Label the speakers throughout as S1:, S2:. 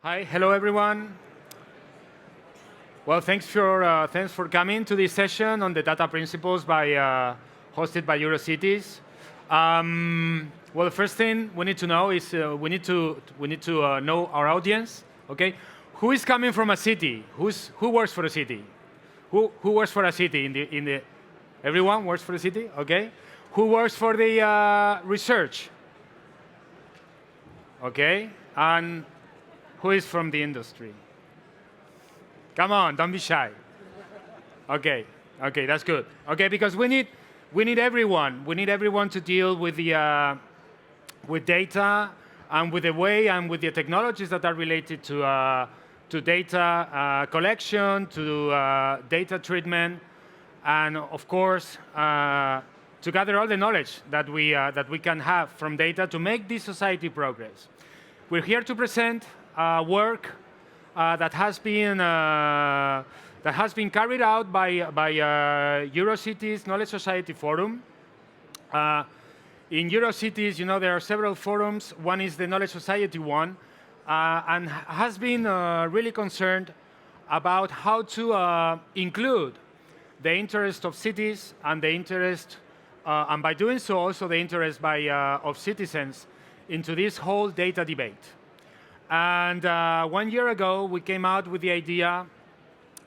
S1: Hi, hello everyone. Well, thanks for coming to this session on the data principles hosted by Eurocities. Well, the first thing we need to know is we need to know our audience. Okay, who is coming from a city? Who works for a city? Who works for a city in the everyone works for the city? Okay, who works for the research? Okay, and who is from the industry? Come on, don't be shy. Okay, okay, that's good. Okay, because we need everyone. We need everyone to deal with data and with the way and with the technologies that are related to data collection, to data treatment, and of course to gather all the knowledge that we can have from data to make this society progress. We're here to present work that has been carried out by Eurocities Knowledge Society Forum. In Eurocities, you know, there are several forums. One is the Knowledge Society one, and has been really concerned about how to include the interest of cities and the interest, and by doing so also the interest of citizens into this whole data debate. And 1 year ago, we came out with the idea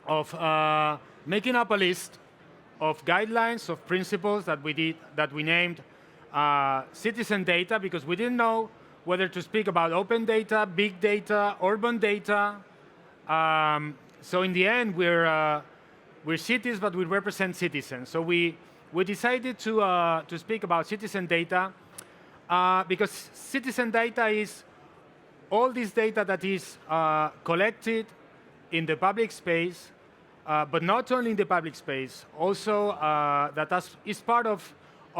S1: of making up a list of guidelines, of principles that we named citizen data, because we didn't know whether to speak about open data, big data, urban data. So in the end, we're cities, but we represent citizens. So we decided to speak about citizen data because citizen data is all this data that is collected in the public space, but not only in the public space, also is part of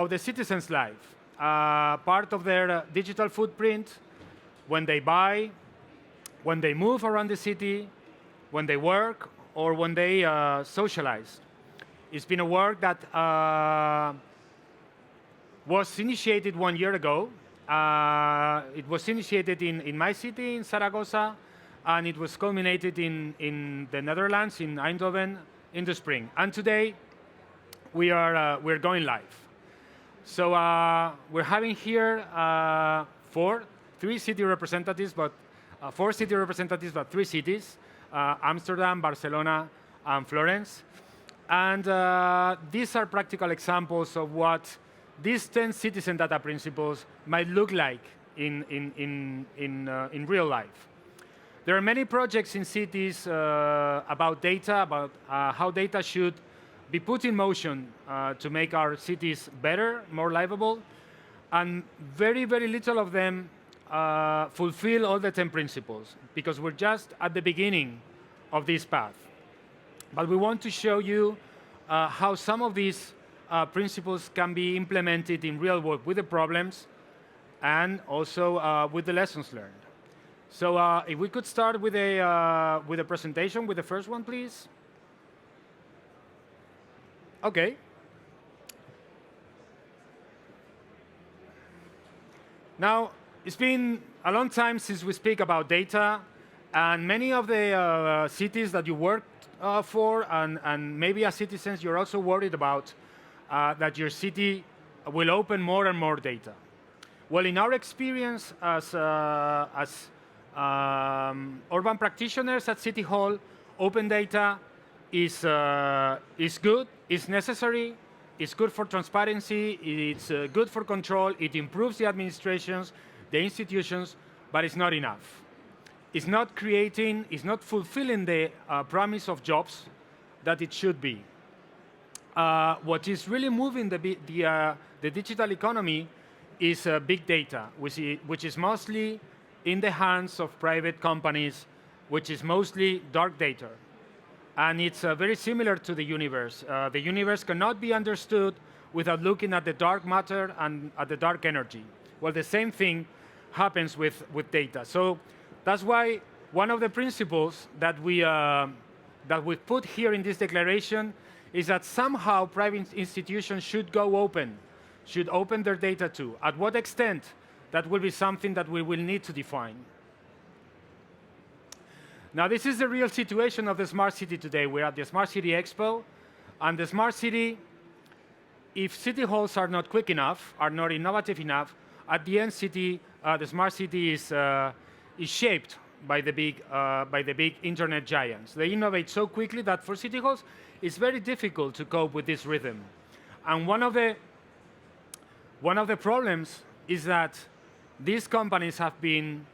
S1: the citizen's life, part of their digital footprint when they buy, when they move around the city, when they work, or when they socialize. It's been a work that was initiated 1 year ago. It was initiated in my city, in Zaragoza, and it was culminated in the Netherlands, in Eindhoven, in the spring. And today, we're going live. So we're having here three city representatives, but 3 cities: Amsterdam, Barcelona, and Florence. And these are practical examples of what these 10 citizen data principles might look like in real life. There are many projects in cities about data, about how data should be put in motion to make our cities better, more livable, and very, very little of them fulfill all the 10 principles, because we're just at the beginning of this path. But we want to show you how some of these principles can be implemented in real work with the problems and also with the lessons learned. So if we could start with a presentation with the first one, please. Okay. Now, it's been a long time since we speak about data, and many of the cities that you worked for, and maybe as citizens, you're also worried about that your city will open more and more data. Well, in our experience as urban practitioners at City Hall, open data is good, is necessary, it's good for transparency, it's good for control, it improves the administrations, the institutions, but it's not enough. It's not fulfilling the promise of jobs that it should be. What is really moving the digital economy is big data, which is mostly in the hands of private companies, which is mostly dark data. And it's very similar to the universe. The universe cannot be understood without looking at the dark matter and at the dark energy. Well, the same thing happens with data. So that's why one of the principles that we put here in this declaration is that somehow private institutions should go open, should open their data too. At what extent? That will be something that we will need to define. Now, this is the real situation of the smart city today. We're at the Smart City Expo, and the smart city, if city halls are not quick enough, are not innovative enough, at the end, the smart city is shaped by the big internet giants. They innovate so quickly that for city halls, it's very difficult to cope with this rhythm. And one of the problems is that these companies have been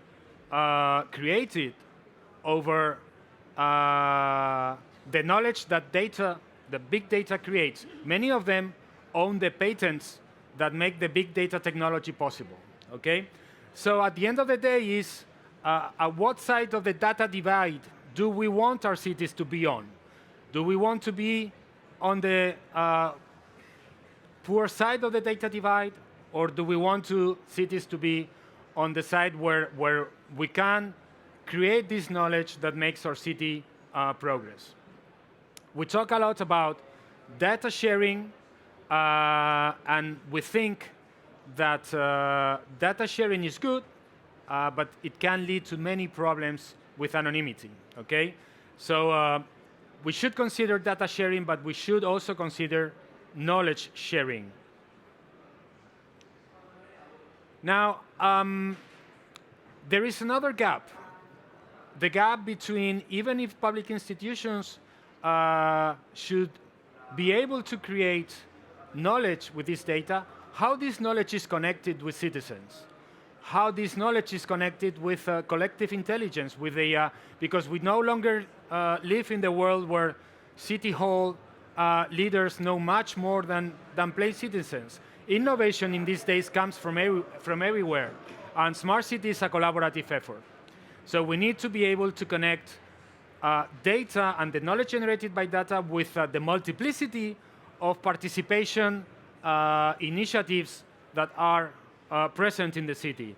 S1: created over the knowledge that the big data creates. Many of them own the patents that make the big data technology possible. Okay, so at the end of the day, is at what side of the data divide do we want our cities to be on? Do we want to be on the poor side of the data divide, or do we want cities to be on the side where we can create this knowledge that makes our city progress? We talk a lot about data sharing, and we think that data sharing is good, but it can lead to many problems with anonymity. Okay, so we should consider data sharing, but we should also consider knowledge sharing. Now, there is another gap. The gap between, even if public institutions should be able to create knowledge with this data, how this knowledge is connected with citizens, how this knowledge is connected with collective intelligence, because we no longer live in the world where city hall leaders know much more than plain citizens. Innovation in these days comes from everywhere, and smart city is a collaborative effort. So we need to be able to connect data and the knowledge generated by data with the multiplicity of participation initiatives that are present in the city.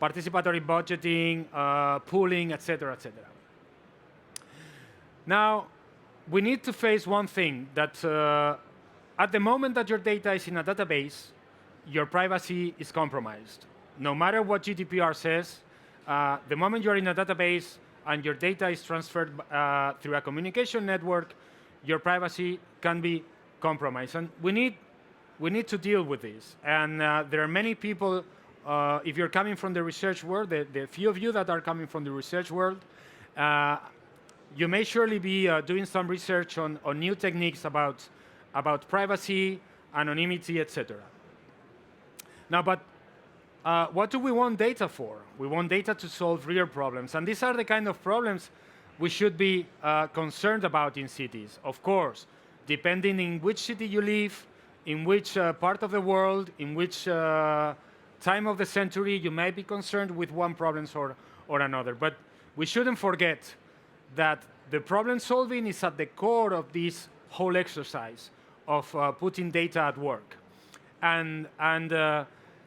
S1: Participatory budgeting, pooling, etc., etc. Now, we need to face one thing, that at the moment that your data is in a database, your privacy is compromised. No matter what GDPR says, the moment you're in a database and your data is transferred through a communication network, your privacy can be compromised. And we need to deal with this. And there are many people, if you're coming from the research world, the few of you that are coming from the research world, you may surely be doing some research on new techniques about privacy, anonymity, etc. Now, but what do we want data for? We want data to solve real problems. And these are the kind of problems we should be concerned about in cities. Of course, depending in which city you live, in which part of the world, in which time of the century, you may be concerned with one problem or another. But we shouldn't forget that the problem solving is at the core of this whole exercise of putting data at work. And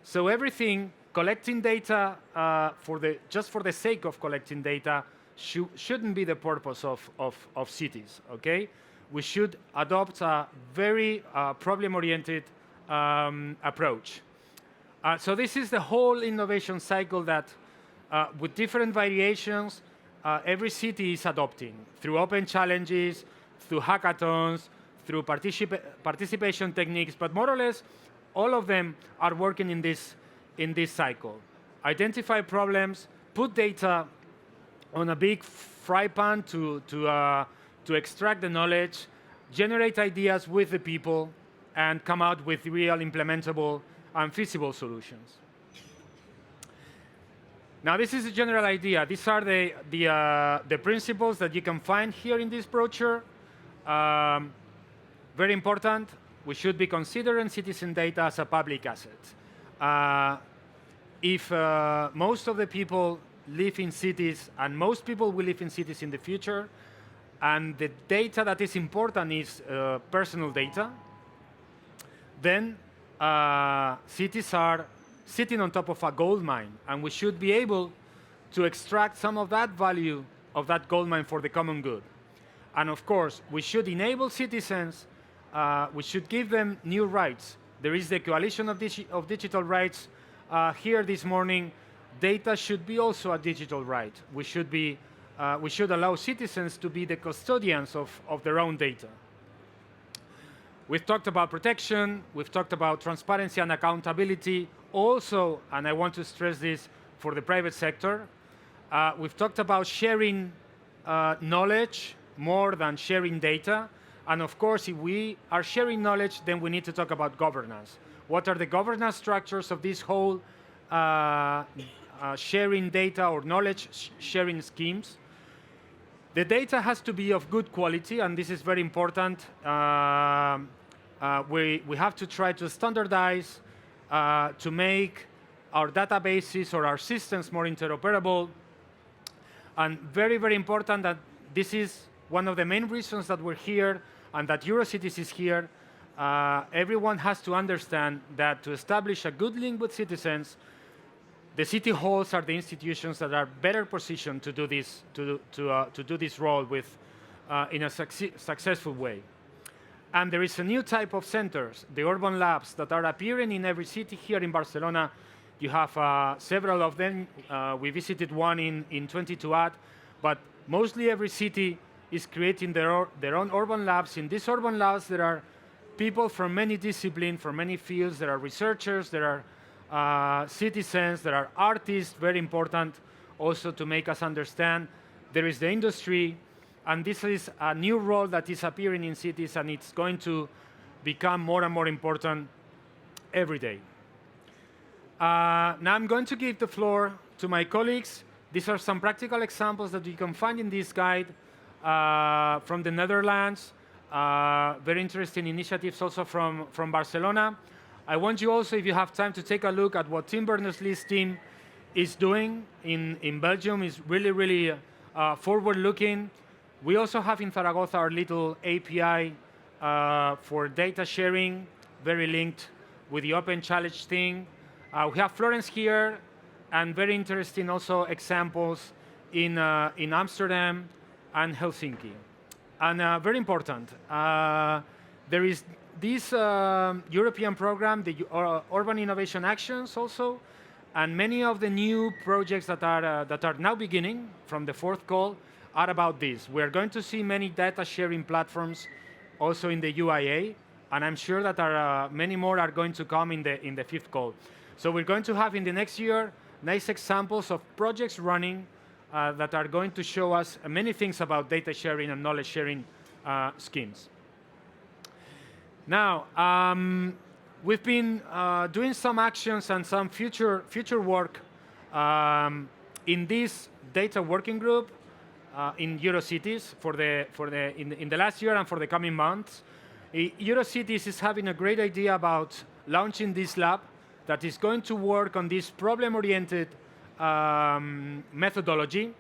S1: so everything, collecting data just for the sake of collecting data shouldn't be the purpose of cities, okay? We should adopt a very problem-oriented approach. So this is the whole innovation cycle that, with different variations, every city is adopting through open challenges, through hackathons, through participation techniques, but more or less, all of them are working in this cycle. Identify problems, put data on a big fry pan to extract the knowledge, generate ideas with the people, and come out with real implementable and feasible solutions. Now, this is a general idea. These are the principles that you can find here in this brochure. Very important. We should be considering citizen data as a public asset. If most of the people live in cities, and most people will live in cities in the future, and the data that is important is personal data, then cities are sitting on top of a gold mine, and we should be able to extract some of that value of that gold mine for the common good. And of course, we should enable citizens, we should give them new rights. There is the Coalition of Digital Rights here this morning. Data should be also a digital right. We should be we should allow citizens to be the custodians of their own data. We've talked about protection, we've talked about transparency and accountability also, and I want to stress this for the private sector. We've talked about sharing knowledge more than sharing data. And of course, if we are sharing knowledge, then we need to talk about governance. What are the governance structures of this whole sharing data or knowledge sharing schemes? The data has to be of good quality, and this is very important. We have to try to standardize to make our databases or our systems more interoperable. And very, very important that this is one of the main reasons that we're here and that Eurocities is here. Everyone has to understand that to establish a good link with citizens, the city halls are the institutions that are better positioned to do this, to do this role with, in a successful way. And there is a new type of centers, the urban labs, that are appearing in every city. Here in Barcelona, you have several of them. We visited one in 22 but mostly every city is creating their own urban labs. In these urban labs, there are people from many disciplines, from many fields. There are researchers, there are citizens, there are artists, very important also to make us understand. There is the industry, and this is a new role that is appearing in cities, and it's going to become more and more important every day. Now I'm going to give the floor to my colleagues. These are some practical examples that you can find in this guide from the Netherlands. Very interesting initiatives also from Barcelona. I want you also, if you have time, to take a look at what Tim Berners-Lee's team is doing in Belgium. It's really, really forward-looking. We also have in Zaragoza our little API for data sharing, very linked with the Open Challenge thing. We have Florence here, and very interesting also examples in Amsterdam and Helsinki. And very important, there is this European program, the Urban Innovation Actions also, and many of the new projects that are now beginning from the fourth call are about this. We're going to see many data sharing platforms also in the UIA, and I'm sure that many more are going to come in the fifth call. So we're going to have in the next year nice examples of projects running that are going to show us many things about data sharing and knowledge sharing schemes. Now, we've been doing some actions and some future work in this data working group in Eurocities in the last year and for the coming months. Eurocities is having a great idea about launching this lab that is going to work on this problem-oriented methodology,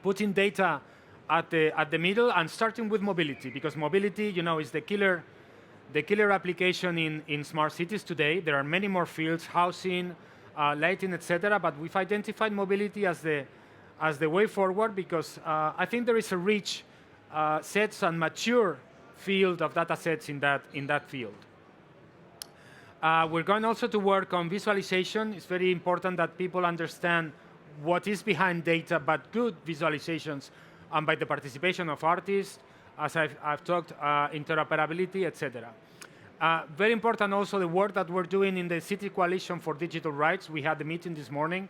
S1: putting data at the middle and starting with mobility, because mobility, is the killer application in smart cities today. There are many more fields, housing, lighting, etc. But we've identified mobility as the way forward because I think there is a rich sets and mature field of data sets in that field. We're going also to work on visualization. It's very important that people understand what is behind data, but good visualizations, and by the participation of artists, as I've talked, interoperability, etc. Very important also the work that we're doing in the City Coalition for Digital Rights. We had the meeting this morning.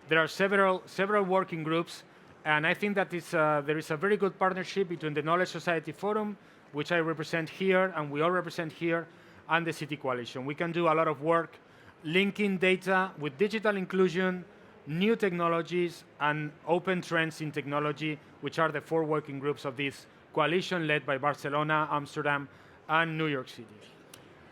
S1: There are several working groups, and I think that there is a very good partnership between the Knowledge Society Forum, which I represent here, and we all represent here, and the City Coalition. We can do a lot of work linking data with digital inclusion, new technologies, and open trends in technology, which are the 4 working groups of this coalition led by Barcelona, Amsterdam, and New York City.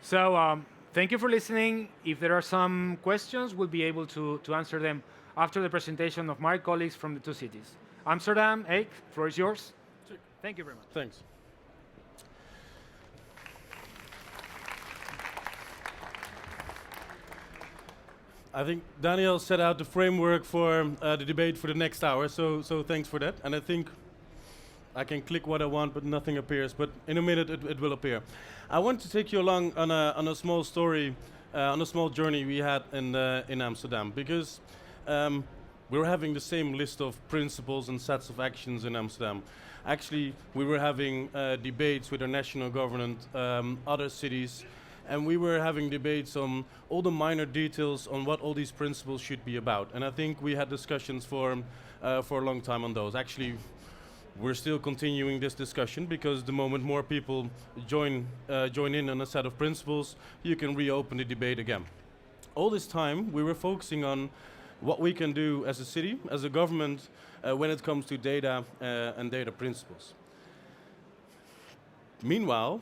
S1: So thank you for listening. If there are some questions, we'll be able to answer them after the presentation of my colleagues from the 2 cities. Amsterdam, Eik, floor is yours. Thank you very much.
S2: Thanks. I think Daniel set out the framework for the debate for the next hour, so thanks for that. And I think I can click what I want, but nothing appears. But in a minute, it will appear. I want to take you along on a small story, on a small journey we had in Amsterdam, because we were having the same list of principles and sets of actions in Amsterdam. Actually, we were having debates with our national government, other cities, and we were having debates on all the minor details on what all these principles should be about. And I think we had discussions for a long time on those. Actually, we're still continuing this discussion because the moment more people join in on a set of principles, you can reopen the debate again. All this time, we were focusing on what we can do as a city, as a government, when it comes to data and data principles. Meanwhile,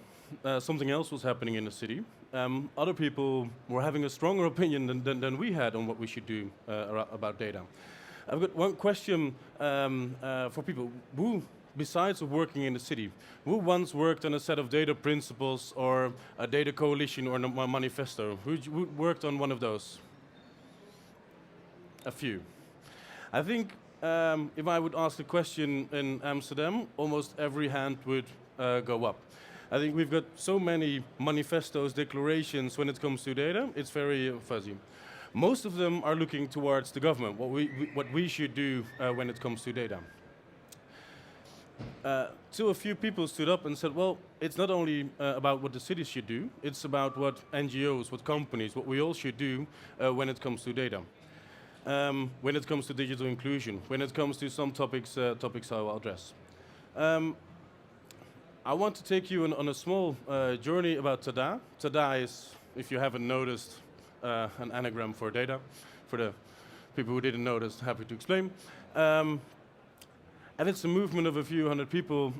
S2: something else was happening in the city. Other people were having a stronger opinion than we had on what we should do about data. I've got one question for people. Who, besides working in the city, who once worked on a set of data principles or a data coalition or a manifesto? Who worked on one of those? A few. I think if I would ask the question in Amsterdam, almost every hand would go up. I think we've got so many manifestos, declarations when it comes to data, it's very fuzzy. Most of them are looking towards the government, what we should do when it comes to data. So a few people stood up and said, well, it's not only about what the cities should do, it's about what NGOs, what companies, what we all should do when it comes to data. When it comes to digital inclusion, when it comes to some topics I will address. I want to take you on a small journey about TADA. TADA is, if you haven't noticed, an anagram for data. For the people who didn't notice, happy to explain. And it's a movement of a few hundred people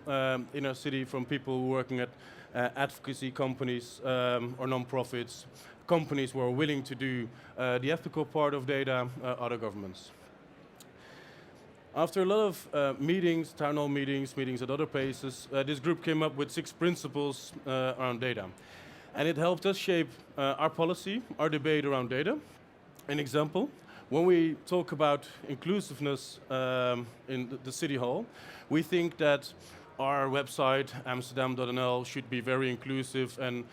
S2: in our city, from people working at advocacy companies or non-profits, companies who are willing to do the ethical part of data, other governments. After a lot of meetings, town hall meetings at other places, this group came up with 6 principles around data. And it helped us shape our policy, our debate around data. An example, when we talk about inclusiveness in the city hall, we think that our website, amsterdam.nl, should be very inclusive and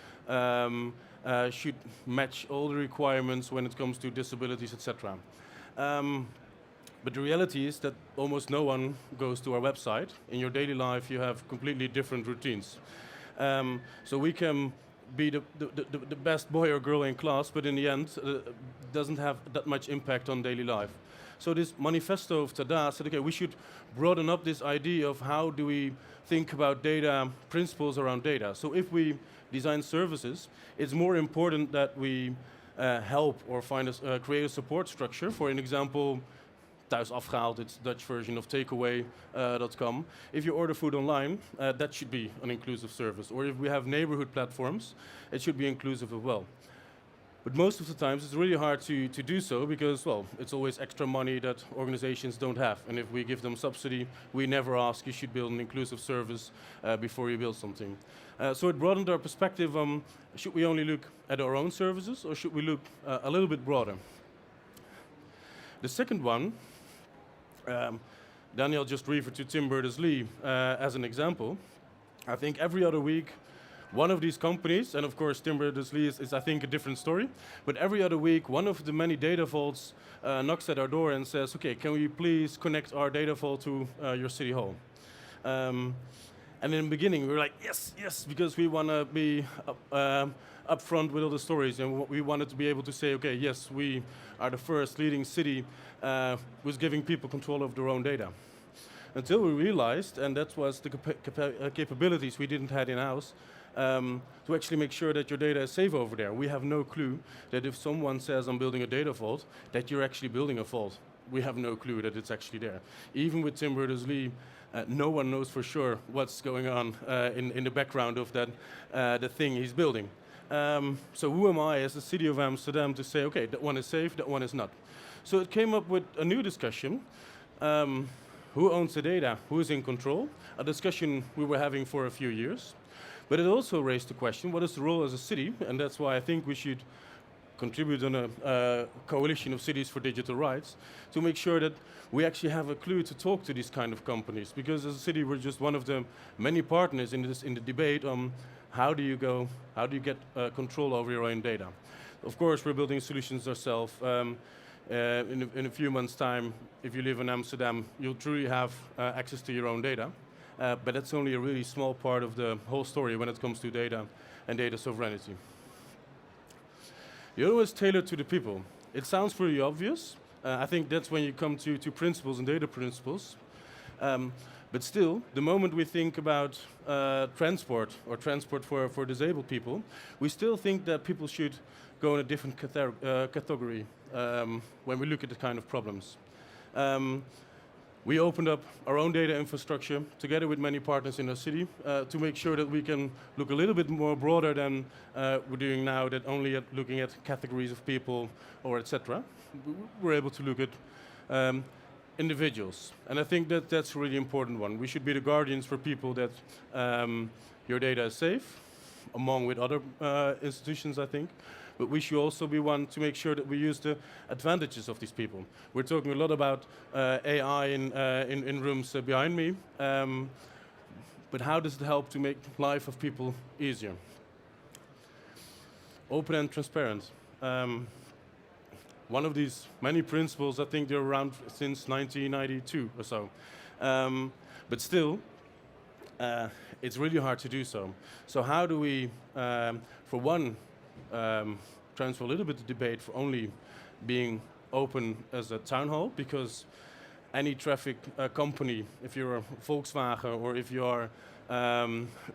S2: should match all the requirements when it comes to disabilities, etc. But the reality is that almost no one goes to our website. In your daily life, you have completely different routines. So we can be the best boy or girl in class, but in the end, doesn't have that much impact on daily life. So this manifesto of TADA said, okay, we should broaden up this idea of how do we think about data, principles around data. So if we design services, it's more important that we help or create a support structure. For an example, Thuis afgehaald, it's the Dutch version of takeaway.com. If you order food online, that should be an inclusive service. Or if we have neighborhood platforms, it should be inclusive as well. But most of the times it's really hard to do so because, well, it's always extra money that organizations don't have. And if we give them subsidy, we never ask, you should build an inclusive service before you build something. So it broadened our perspective on, should we only look at our own services or should we look a little bit broader? The second one, Daniel just referred to Tim Berners-Lee as an example. I think every other week, one of these companies, and of course Tim Berners-Lee is I think a different story, but every other week, one of the many data vaults knocks at our door and says, okay, can we please connect our data vault to your city hall? And in the beginning, we were like, yes, yes, because we want to be upfront with all the stories, and we wanted to be able to say, okay, yes, we are the first leading city who's giving people control of their own data. Until we realized, and that was the capabilities we didn't have in-house, to actually make sure that your data is safe over there. We have no clue that if someone says I'm building a data vault, that you're actually building a vault. We have no clue that it's actually there. Even with Tim Berners-Lee, no one knows for sure what's going on in the background of that the thing he's building. So who am I as the city of Amsterdam to say, okay, that one is safe, that one is not? So it came up with a new discussion. Who owns the data? Who is in control? A discussion we were having for a few years. But it also raised the question, what is the role as a city? And that's why I think we should contribute on a coalition of cities for digital rights to make sure that we actually have a clue to talk to these kind of companies. Because as a city, we're just one of the many partners in the debate on how do you get control over your own data. Of course, we're building solutions ourselves. in a few months' time, if you live in Amsterdam, you'll truly have access to your own data. But that's only a really small part of the whole story when it comes to data and data sovereignty. The other one is tailored to the people. It sounds pretty obvious. I think that's when you come to principles and data principles. But still, the moment we think about transport or transport for disabled people, we still think that people should go in a different category when we look at the kind of problems. We opened up our own data infrastructure together with many partners in our city to make sure that we can look a little bit more broader than we're doing now, that only at looking at categories of people or etc. We're able to look at individuals. And I think that that's a really important one. We should be the guardians for people that your data is safe, among with other institutions, I think. But we should also be one to make sure that we use the advantages of these people. We're talking a lot about AI in rooms behind me, but how does it help to make life of people easier? Open and transparent. One of these many principles, I think they're around since 1992 or so. But still, it's really hard to do so. So how do we, for one, transfer a little bit of debate for only being open as a town hall, because any traffic company, if you're a Volkswagen or if you're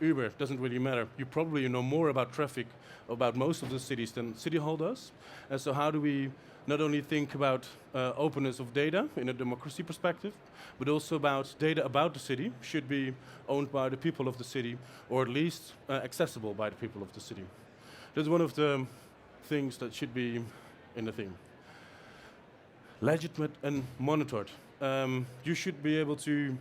S2: Uber, doesn't really matter. You probably know more about traffic, about most of the cities than City Hall does. And so how do we not only think about openness of data in a democracy perspective, but also about data about the city should be owned by the people of the city, or at least accessible by the people of the city. That's one of the things that should be in the thing. Legitimate and monitored. You should be able to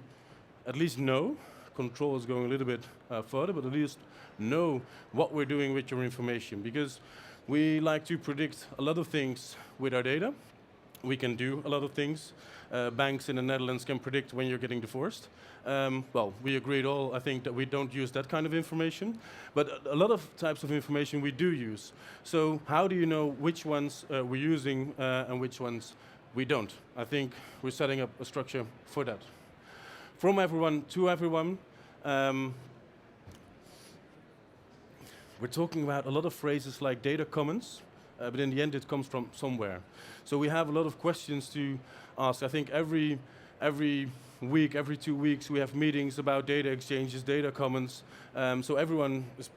S2: at least know, control is going a little bit further, but at least know what we're doing with your information, because we like to predict a lot of things with our data. We can do a lot of things. Banks in the Netherlands can predict when you're getting divorced. Well, we agreed all, I think, that we don't use that kind of information. But a lot of types of information we do use. So how do you know which ones we're using and which ones we don't? I think we're setting up a structure for that. From everyone to everyone. We're talking about a lot of phrases like data commons, but in the end it comes from somewhere. So we have a lot of questions to ask. I think every week, every 2 weeks, we have meetings about data exchanges, data commons. So everyone, is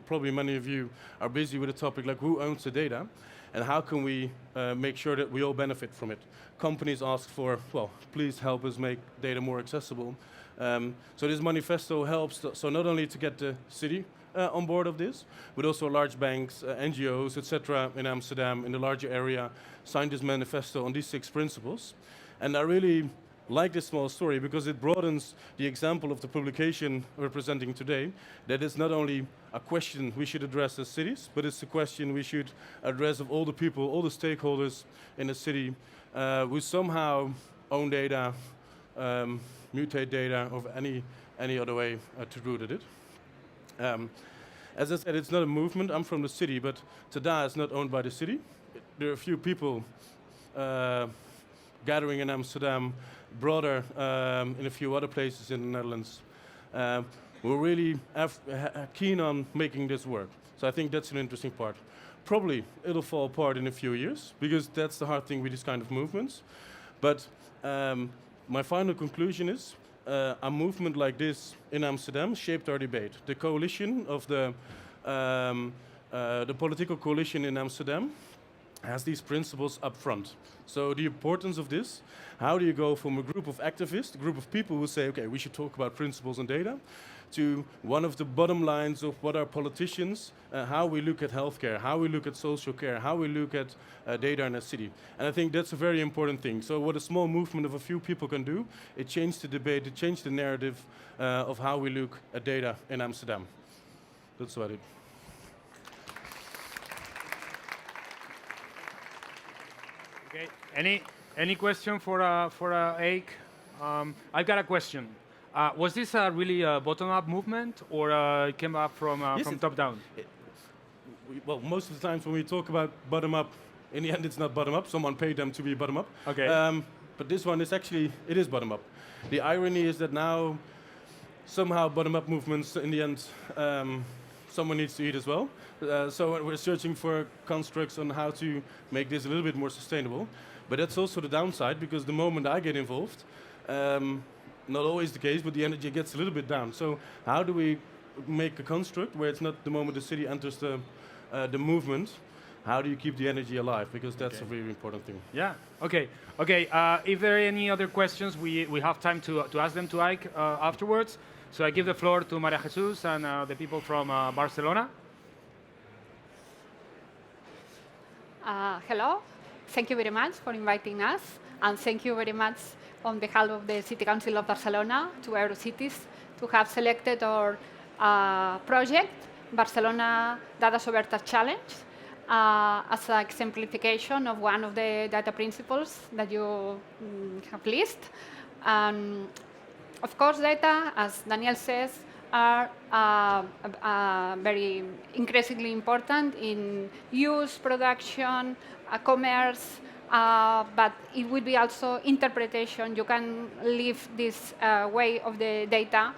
S2: probably many of you, are busy with a topic like who owns the data, and how can we make sure that we all benefit from it. Companies ask for, well, please help us make data more accessible. So this manifesto helps, so not only to get the city on board of this, but also large banks, NGOs, etc. in Amsterdam, in the larger area, signed this manifesto on these 6 principles. And I really like this small story because it broadens the example of the publication we're presenting today, that it's not only a question we should address as cities, but it's a question we should address of all the people, all the stakeholders in the city who somehow own data, mutate data, or any other way to root at it. As I said, it's not a movement. I'm from the city, but Tada is not owned by the city. There are a few people gathering in Amsterdam, broader in a few other places in the Netherlands. We're really keen on making this work. So I think that's an interesting part. Probably it'll fall apart in a few years, because that's the hard thing with these kind of movements. But my final conclusion is, a movement like this in Amsterdam shaped our debate. The coalition of the political coalition in Amsterdam has these principles up front. So the importance of this, how do you go from a group of activists, a group of people who say, okay, we should talk about principles and data, to one of the bottom lines of what are politicians, how we look at healthcare, how we look at social care, how we look at data in a city. And I think that's a very important thing. So what a small movement of a few people can do, it changed the debate, it changed the narrative of how we look at data in Amsterdam. That's about it.
S1: Okay. Any question for Ake? I've got a question. Was this really a bottom-up movement, or it came up from top down?
S2: Well, most of the times when we talk about bottom-up in the end, it's not bottom-up. Someone paid them to be bottom-up.
S1: Okay.
S2: But this one is actually, it is bottom-up. The irony is that now, somehow bottom-up movements, in the end, someone needs to eat as well. So we're searching for constructs on how to make this a little bit more sustainable. But that's also the downside, because the moment I get involved, not always the case, but the energy gets a little bit down. So how do we make a construct where it's not the moment the city enters the movement? How do you keep the energy alive? Because that's a very important thing.
S1: Yeah. Okay. Okay. If there are any other questions, we have time to ask them to Ike afterwards. So I give the floor to Maria Jesus and the people from Barcelona.
S3: Hello. Thank you very much for inviting us, and thank you very much on behalf of the City Council of Barcelona to Eurocities to have selected our project, Barcelona Data Soberta Challenge, as an exemplification of one of the data principles that you have listed. Of course, data, as Daniel says, are very increasingly important in use, production, commerce, but it will be also interpretation. You can live this way of the data.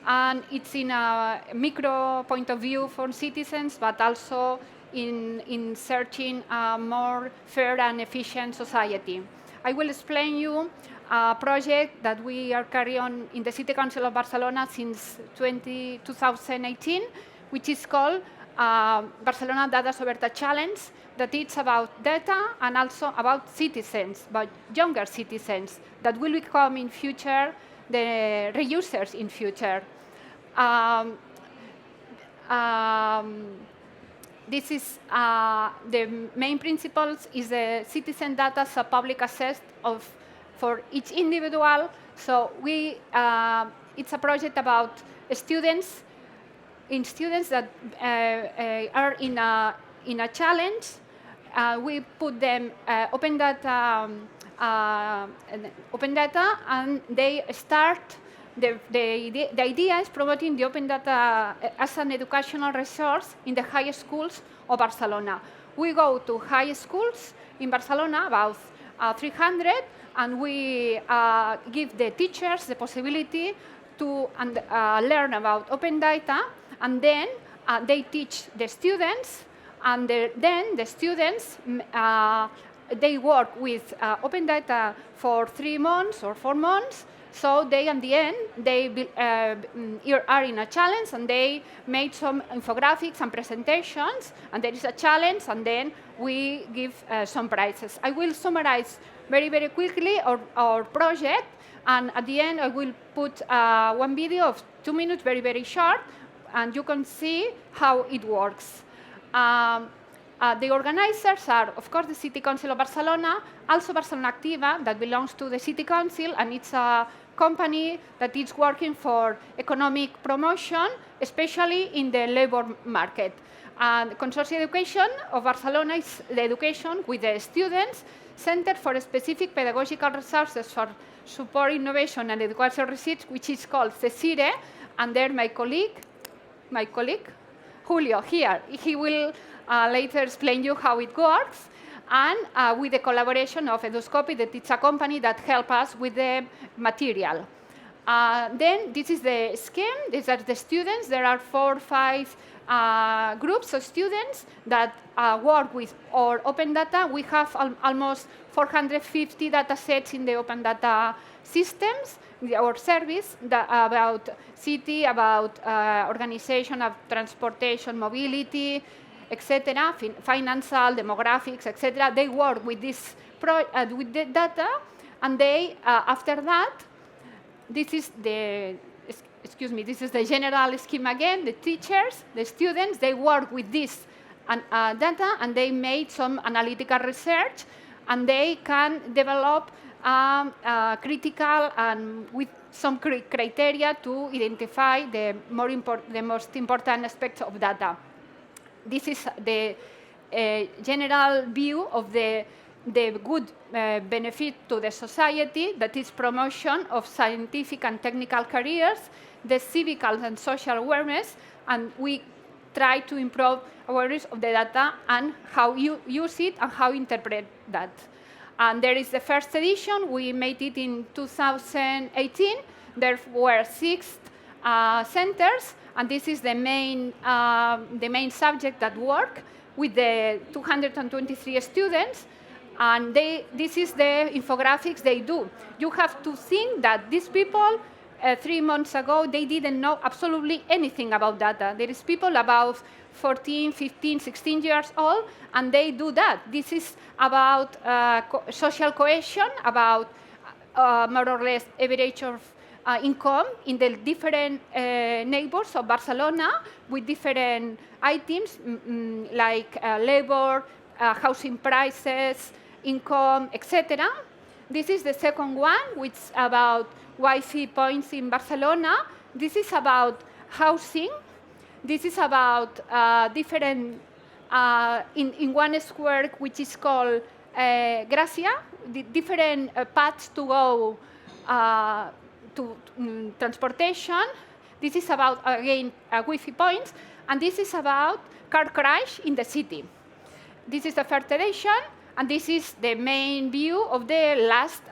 S3: And it's in a micro point of view for citizens, but also in searching a more fair and efficient society. I will explain you a project that we are carrying on in the City Council of Barcelona since 2018, which is called Barcelona Data Soberta Challenge, that it's about data and also about citizens, about younger citizens that will become in future the reusers in future. This is the main principles is the citizen data as a public access for each individual. So it's a project about students that are in a challenge. We put them open data, and they start. The idea is promoting the open data as an educational resource in the high schools of Barcelona. We go to high schools in Barcelona, about 300, and we give the teachers the possibility to learn about open data, and then they teach the students, and then the students they work with open data for 3 months or 4 months. So they, at the end, they are in a challenge, and they made some infographics and presentations, and there is a challenge, and then we give some prizes. I will summarize very, very quickly our project, and at the end, I will put one video of 2 minutes, very, very short, and you can see how it works. The organizers are, of course, the City Council of Barcelona, also Barcelona Activa, that belongs to the City Council, and it's a company that is working for economic promotion, especially in the labor market. And Consortium Education of Barcelona is the education with the students, Center for Specific Pedagogical Resources for Support Innovation and Educational Research, which is called CESIRE, and there my colleague, Julio, here. He will later explain you how it works, and with the collaboration of Eduscopy, that it's a company that helps us with the material. Then this is the scheme. These are the students. There are 4 or 5 groups of students that work with our open data. We have almost 450 data sets in the open data systems, our service, about city, about organization of transportation, mobility, etc., financial, demographics, etc. They work with this with the data, and they after that, this is the general scheme again. The teachers, the students, they work with this data, and they made some analytical research, and they can develop critical and with some criteria to identify the most important aspects of data. This is the general view of the good benefit to the society, that is promotion of scientific and technical careers, the civic and social awareness, and we try to improve awareness of the data and how you use it and how you interpret that. And there is the first edition. We made it in 2018. There were 6 centers, and this is the main subject that work with the 223 students. And this is the infographics they do. You have to think that these people, 3 months ago, they didn't know absolutely anything about data. There is people about 14, 15, 16 years old, and they do that. This is about social cohesion, about more or less average of income in the different neighbors of Barcelona with different items like labor, housing prices, income, etc. This is the second one, which is about Wi-Fi points in Barcelona. This is about housing. This is about different, in one square, which is called Gracia, the different paths to go to transportation. This is about, again, Wi-Fi points. And this is about car crash in the city. This is the first edition, and this is the main view of the last,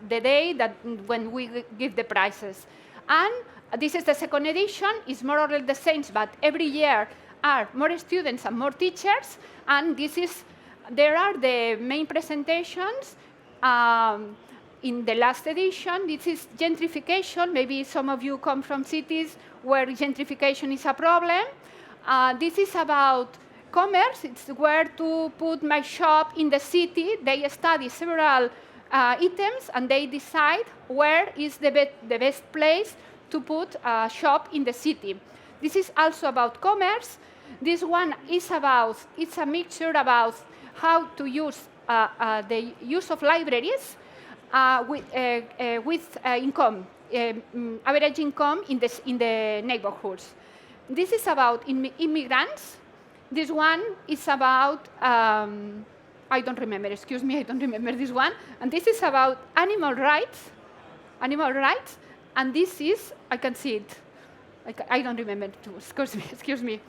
S3: the day that when we give the prizes. And this is the second edition. It's more or less the same, but every year are more students and more teachers. And there are the main presentations. In the last edition, this is gentrification. Maybe some of you come from cities where gentrification is a problem. This is about commerce. It's where to put my shop in the city. They study several items, and they decide where is the best place to put a shop in the city. This is also about commerce. This one is about, it's a mixture about how to use the use of libraries with income, average income in the neighborhoods. This is about immigrants. This one is about, I don't remember, excuse me, I don't remember this one. And this is about animal rights. And this is, I can see it. I don't remember too, excuse me.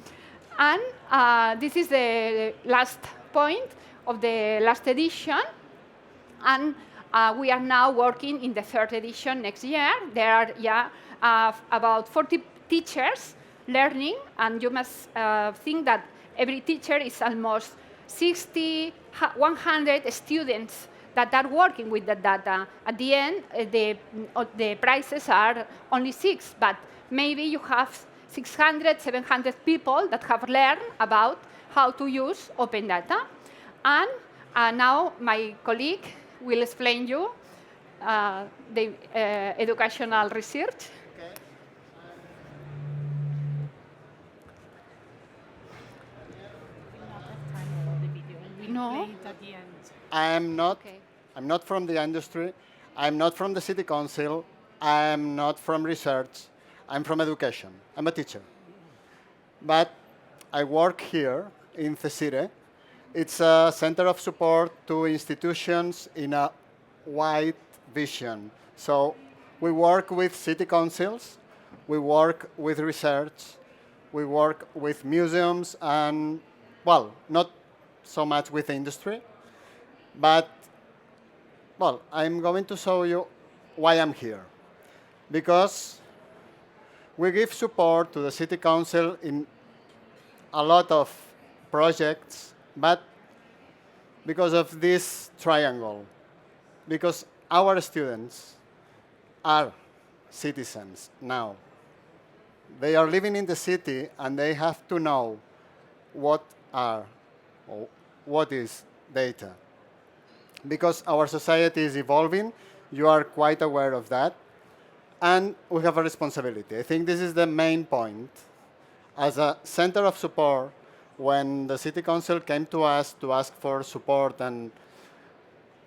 S3: And this is the last point of the last edition. And we are now working in the third edition next year. There are about 40 teachers learning, and you must think that every teacher is almost 60, 100 students that are working with the data. At the end, the prices are only 6, but maybe you have 600, 700 people that have learned about how to use open data. And now my colleague will explain you the educational research. No.
S4: I'm not from the industry. I'm not from the city council. I'm not from research. I'm from education. I'm a teacher. But I work here in CECIRE. It's a center of support to institutions in a wide vision. So we work with city councils, we work with research, we work with museums, and, well, not so much with industry. But, well, I'm going to show you why I'm here. Because we give support to the city council in a lot of projects, but because of this triangle, because our students are citizens now. They are living in the city, and they have to know what is data. Because our society is evolving, you are quite aware of that, and we have a responsibility. I think this is the main point. As a center of support, when the city council came to us to ask for support, and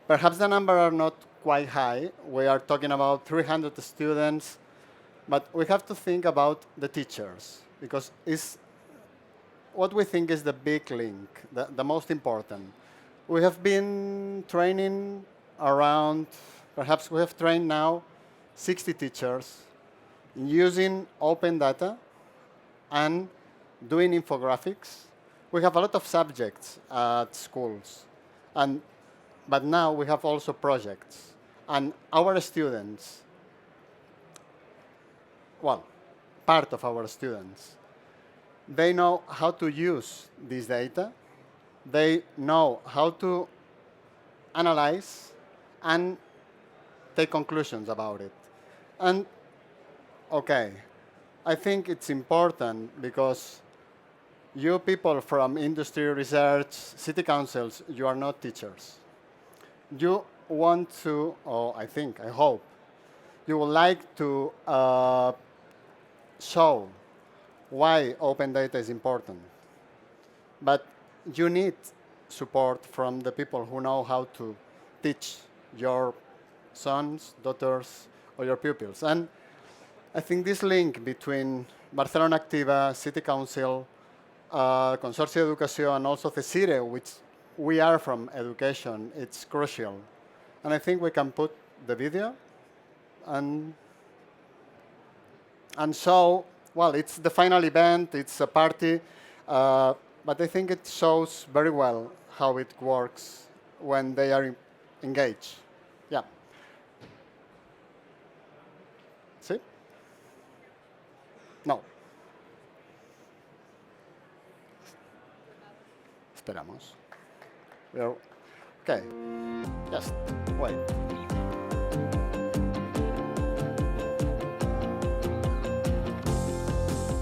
S4: perhaps the number are not quite high, we are talking about 300 students, but we have to think about the teachers, because it's what we think is the big link, the most important. We have been training around, perhaps we have trained now 60 teachers in using open data and doing infographics. We have a lot of subjects at schools, but now we have also projects. And our students, well, part of our students, they know how to use this data. They know how to analyze and take conclusions about it. And okay, I think it's important because you people from industry research, city councils, you are not teachers. You want to, or I hope, you would like to show why open data is important. But you need support from the people who know how to teach your sons, daughters, or your pupils. And I think this link between Barcelona Activa, City Council, Consorcio de Educación, and also the city, which we are from education, it's crucial. And I think we can put the video and so, well, it's the final event, it's a party, but I think it shows very well how it works when they are engaged. Yeah. See? No. Esperamos. Okay. Just wait.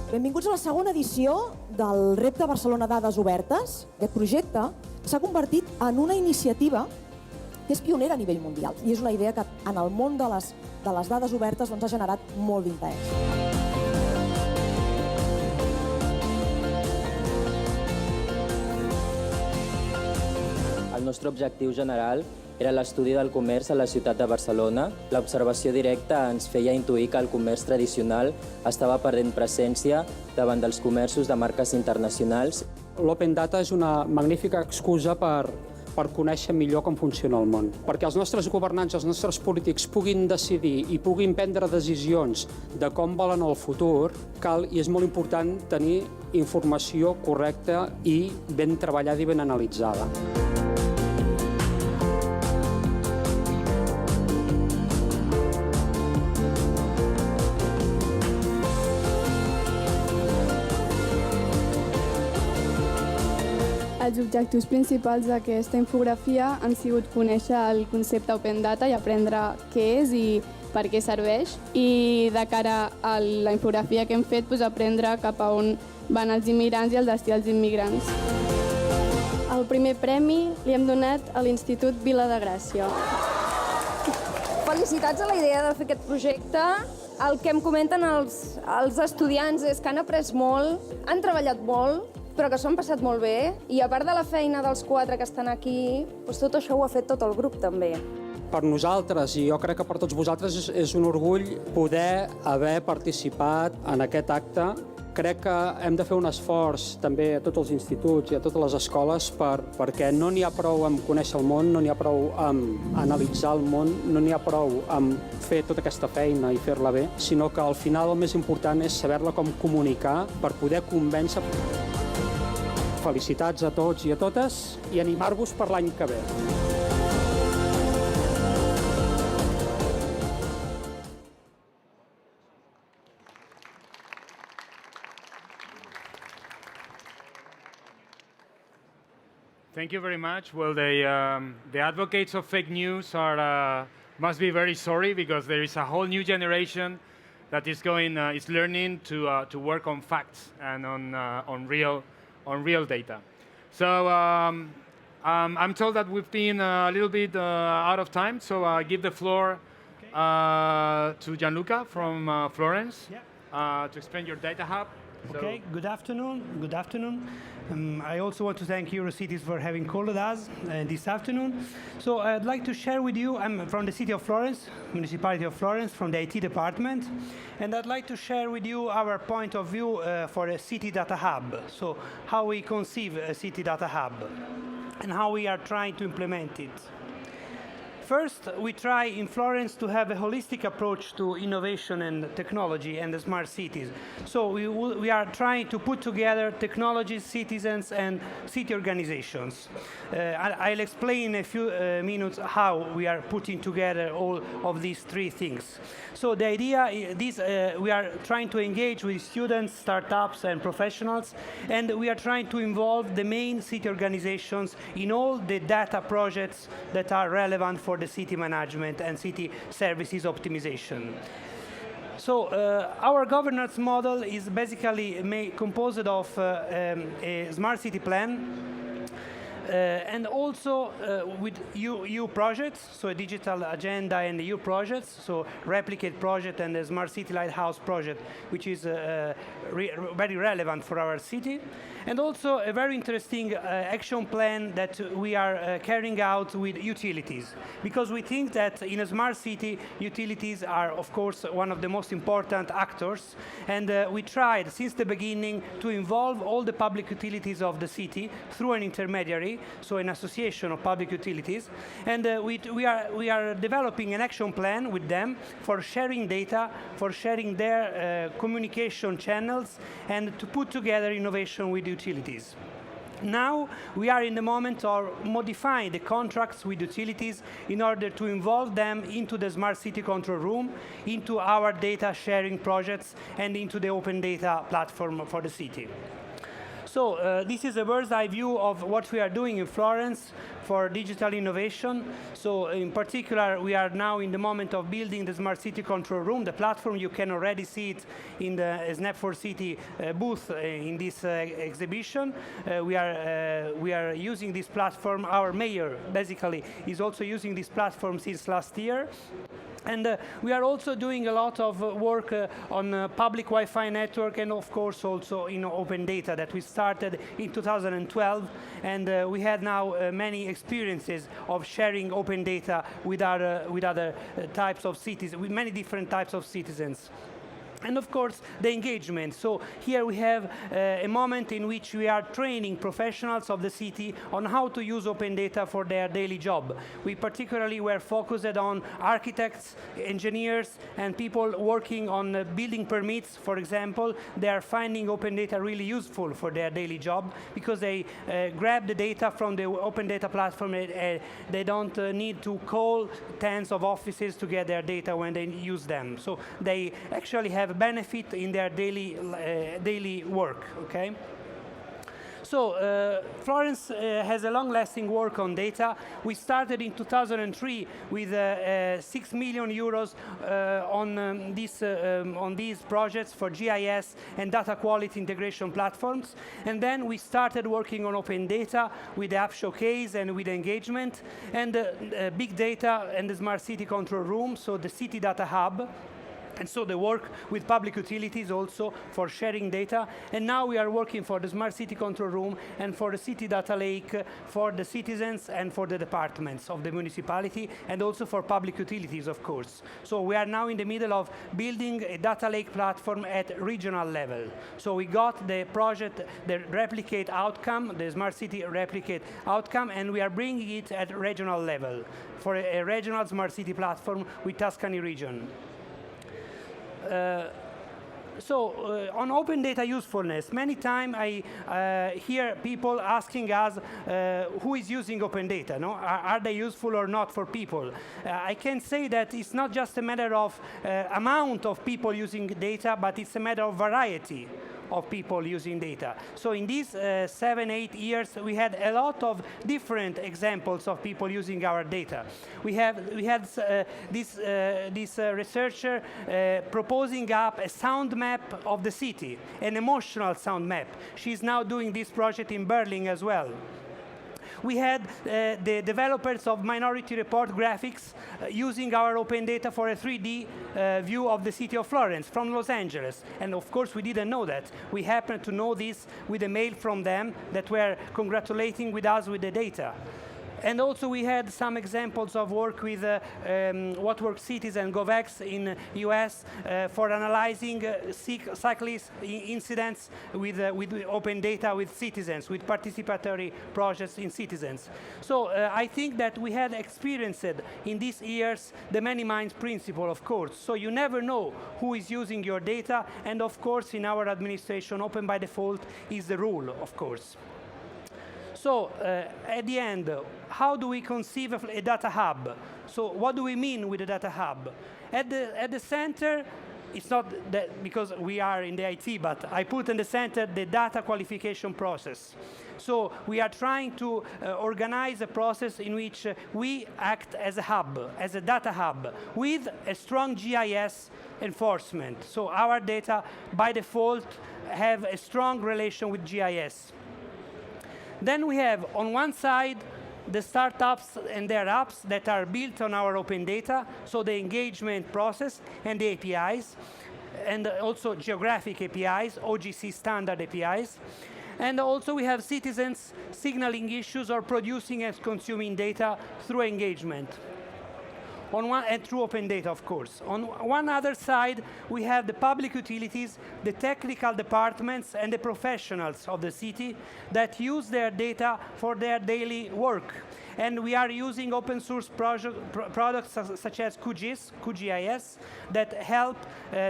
S5: Benvinguts a la segona edició del repte Barcelona Dades Obertes. Aquest projecte s'ha convertit en una iniciativa que és pionera a nivell mundial i és una idea que en el món de les dades obertes ha generat molt d'interès.
S6: El nostre objectiu general era l'estudi del comerç a la ciutat de Barcelona. L'observació directa ens feia intuir que el comerç tradicional estava perdent presència davant dels comerços de marques internacionals.
S7: L'Open Data és una magnífica excusa per conèixer millor com funciona el món. Perquè els nostres governants, els nostres polítics puguin decidir i puguin prendre decisions de com volen el futur, cal i és molt important tenir informació correcta i ben treballada i ben analitzada.
S8: Els objectius principals d'aquesta infografia han sigut conèixer el concepte Open Data i aprendre què és i per què serveix. I de cara a la infografia que hem fet, aprendre cap a on van els immigrants i el destí dels immigrants. El primer premi li hem donat a l'Institut Vila de Gràcia.
S9: Felicitats a la idea de fer aquest projecte. El que em comenten els estudiants és que han après molt, han treballat molt, però que s'ho han passat molt bé, i a part de la feina dels 4 que estan aquí, tot això ho ha fet tot el grup també.
S7: Per nosaltres, i jo crec que per tots vosaltres, és un orgull poder haver participat en aquest acte. Crec que hem de fer un esforç també a tots els instituts i a totes les escoles perquè no n'hi ha prou amb conèixer el món, no n'hi ha prou amb analitzar el món, no n'hi ha prou amb fer tota aquesta feina i fer-la bé, sinó que al final el més important és saber-la com comunicar per poder convèncer. Felicitats a tots i a totes i animar-vos per l'any que ve.
S1: Thank you very much. Well, the advocates of fake news must be very sorry because there is a whole new generation that is learning to work on facts and on real data. So I'm told that we've been a little bit out of time, so I give the floor to Gianluca from Florence to explain your data hub.
S10: Okay, good afternoon. Good afternoon. I also want to thank Eurocities for having called us this afternoon. So I'd like to share with you, I'm from the city of Florence, municipality of Florence, from the IT department, and I'd like to share with you our point of view for a city data hub. So how we conceive a city data hub and how we are trying to implement it. First, we try in Florence to have a holistic approach to innovation and technology and the smart cities. So we are trying to put together technologies, citizens, and city organizations. I'll explain in a few minutes how we are putting together all of these three things. So the idea is we are trying to engage with students, startups, and professionals, and we are trying to involve the main city organizations in all the data projects that are relevant for the city management and city services optimization. So our governance model is basically composed of a smart city plan, and also with EU projects, so a digital agenda and EU projects, so replicate project and the smart city lighthouse project, which is very relevant for our city, and also a very interesting action plan that we are carrying out with utilities, because we think that in a smart city, utilities are, of course, one of the most important actors, and we tried since the beginning to involve all the public utilities of the city through an intermediary, so an association of public utilities, and we are developing an action plan with them for sharing data, for sharing their communication channels, and to put together innovation with utilities. Now we are in the moment of modifying the contracts with utilities in order to involve them into the smart city control room, into our data sharing projects, and into the open data platform for the city. So this is a bird's eye view of what we are doing in Florence for digital innovation. So in particular, we are now in the moment of building the Smart City Control Room, the platform. You can already see it in the Snap4City booth in this exhibition. We are using this platform. Our mayor, basically, is also using this platform since last year. And we are also doing a lot of work on public Wi-Fi network, and of course also in open data that we started in 2012, and we had now many experiences of sharing open data with other types of cities, with many different types of citizens. And of course, the engagement. So here we have a moment in which we are training professionals of the city on how to use open data for their daily job. We particularly were focused on architects, engineers, and people working on building permits, for example. They are finding open data really useful for their daily job because they grab the data from the open data platform. They don't need to call tens of offices to get their data when they use them. So they actually have benefit in their daily work, okay? So Florence has a long-lasting work on data. We started in 2003 with 6 million euros on these projects for GIS and data quality integration platforms. And then we started working on open data with the App Showcase and with engagement, and big data and the Smart City Control Room, so the City Data Hub. And so the work with public utilities also for sharing data. And now we are working for the Smart City Control Room and for the City Data Lake for the citizens and for the departments of the municipality, and also for public utilities, of course. So we are now in the middle of building a data lake platform at regional level. So we got the project, the replicate outcome, the Smart City replicate outcome, and we are bringing it at regional level for a regional Smart City platform with Tuscany region. On open data usefulness, many times I hear people asking us who is using open data, no? Are they useful or not for people? I can say that it's not just a matter of amount of people using data, but it's a matter of variety of people using data. So in these 7-8 years, we had a lot of different examples of people using our data. We had this researcher proposing up a sound map of the city, an emotional sound map. She's now doing this project in Berlin as well. We had the developers of Minority Report graphics using our open data for a 3D view of the city of Florence from Los Angeles. And of course, we didn't know that. We happened to know this with a mail from them that were congratulating with us with the data. And also we had some examples of work with What Works Cities and GovX in US for analyzing cyclist incidents with open data with citizens, with participatory projects in citizens. So I think that we had experienced in these years the many minds principle, of course. So you never know who is using your data, and of course in our administration, open by default is the rule, of course. So at the end, how do we conceive of a data hub? So what do we mean with a data hub? At the center, it's not that because we are in the IT, but I put in the center the data qualification process. So we are trying to organize a process in which we act as a hub, as a data hub, with a strong GIS enforcement. So our data, by default, have a strong relation with GIS. Then we have, on one side, the startups and their apps that are built on our open data, so the engagement process and the APIs, and also geographic APIs, OGC standard APIs. And also we have citizens signaling issues or producing and consuming data through engagement. And through open data, of course. On one other side, we have the public utilities, the technical departments, and the professionals of the city that use their data for their daily work. And we are using open source products such as QGIS that help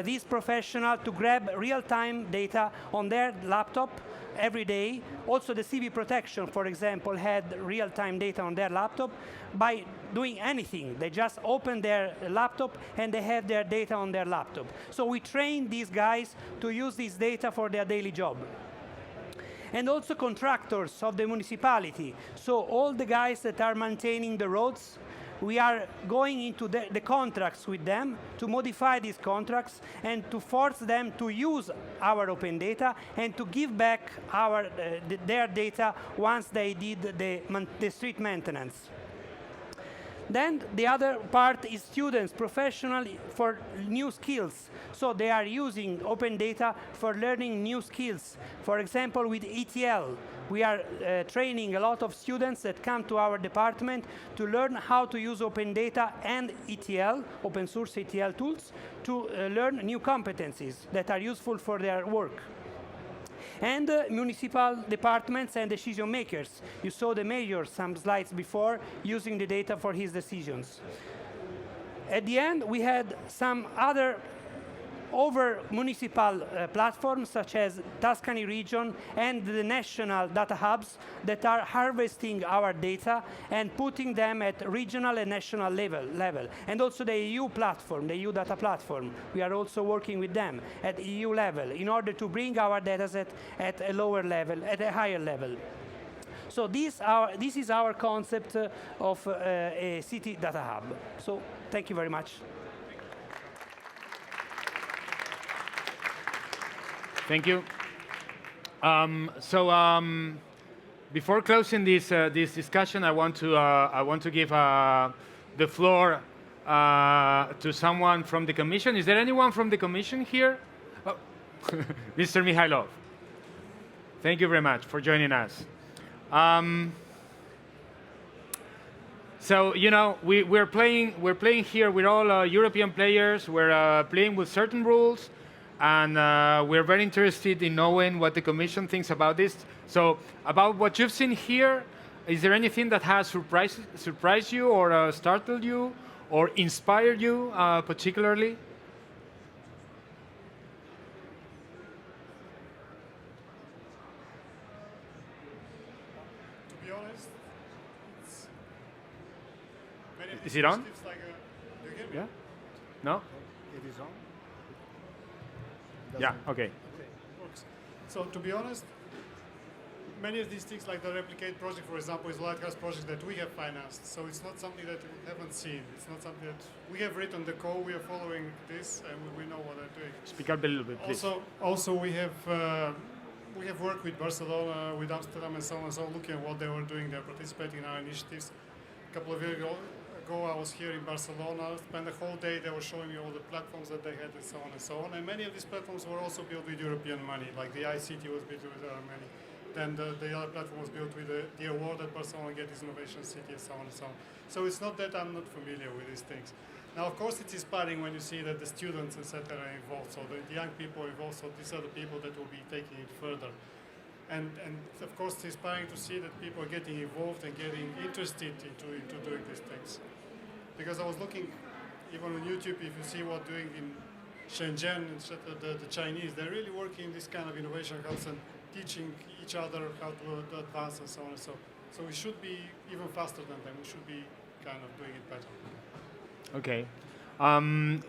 S10: these professionals to grab real-time data on their laptop every day. Also, the CV protection, for example, had real-time data on their laptop by doing anything. They just open their laptop and they have their data on their laptop. So we train these guys to use this data for their daily job. And also contractors of the municipality. So all the guys that are maintaining the roads, we are going into the contracts with them to modify these contracts and to force them to use our open data and to give back their data once they did the street maintenance. Then the other part is students, professionals for new skills. So they are using open data for learning new skills. For example, with ETL, we are training a lot of students that come to our department to learn how to use open data and ETL, open source ETL tools, to learn new competencies that are useful for their work. And municipal departments and decision makers. You saw the mayor some slides before using the data for his decisions. At the end, we had some other municipal platforms such as Tuscany region and the national data hubs that are harvesting our data and putting them at regional and national level. And also the EU platform, the EU data platform. We are also working with them at EU level in order to bring our dataset at a lower level, at a higher level. So this is our concept of a city data hub. So thank you very much.
S1: Thank you. Before closing this discussion, I want to give the floor to someone from the Commission. Is there anyone from the Commission here? Oh. Mr. Mihailov. Thank you very much for joining us. So you know we're playing here. We're all European players. We're playing with certain rules. And we're very interested in knowing what the Commission thinks about this. So about what you've seen here, is there anything that has surprised you or startled you or inspired you particularly?
S11: To be honest,
S1: is it on?
S11: Do you hear me?
S1: Yeah? No?
S11: It is on.
S1: Yeah, okay.
S11: Okay, works. So to be honest, many of these things like the Replicate project, for example, is a Lighthouse project that we have financed. So it's not something that we haven't seen. It's not something that we have written the code, we are following this, and we know what they're doing.
S1: Speak up a little bit, please.
S11: Also we have worked with Barcelona, with Amsterdam, and so on, looking at what they were doing. They're participating in our initiatives. A couple of years ago, I was here in Barcelona, spent the whole day, they were showing me all the platforms that they had and so on. And many of these platforms were also built with European money, like the ICT was built with our money. then the other platform was built with the award that Barcelona get is Innovation City and so on and so on. So it's not that I'm not familiar with these things. Now, of course, it's inspiring when you see that the students, etc., are involved, so the young people are involved, so these are the people that will be taking it further. And of course, it's inspiring to see that people are getting involved and getting interested into doing these things. Because I was looking, even on YouTube, if you see what doing in Shenzhen, the Chinese, they're really working in this kind of innovation hubs and teaching each other how to advance and so on and so. So we should be even faster than them. We should be kind of doing it better.
S1: Okay.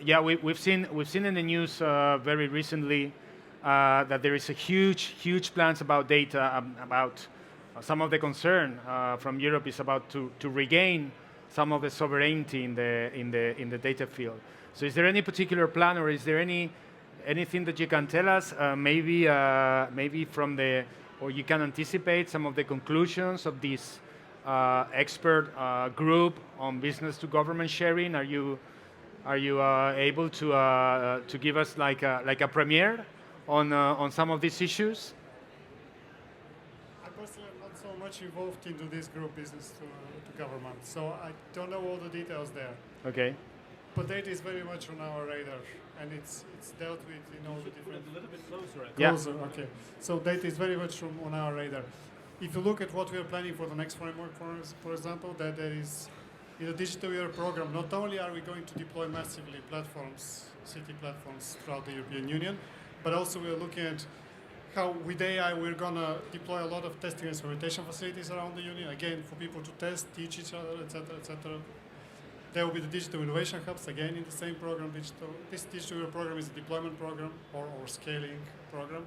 S1: Yeah, we've seen in the news very recently that there is a huge plans about data, about some of the concern from Europe is about to regain some of the sovereignty in the data field. So is there any particular plan, or is there anything that you can tell us? Maybe from or you can anticipate some of the conclusions of this expert group on business to government sharing. Are you able to give us like a premiere on some of these issues?
S11: I personally am not so much involved into this group business to government, so I don't know all the details there.
S1: Okay.
S11: But data is very much on our radar, and it's dealt with in all the different.
S2: A little bit closer.
S11: Closer, yeah. Okay. So data is very much on our radar. If you look at what we are planning for the next framework, for example, that there is in the digital year program. Not only are we going to deploy massively platforms, city platforms throughout the European Union, but also we are looking at how with AI we're going to deploy a lot of testing and experimentation facilities around the Union, again, for people to test, teach each other, etc., etc. There will be the digital innovation hubs, again, in the same program. This digital program is a deployment program or scaling program.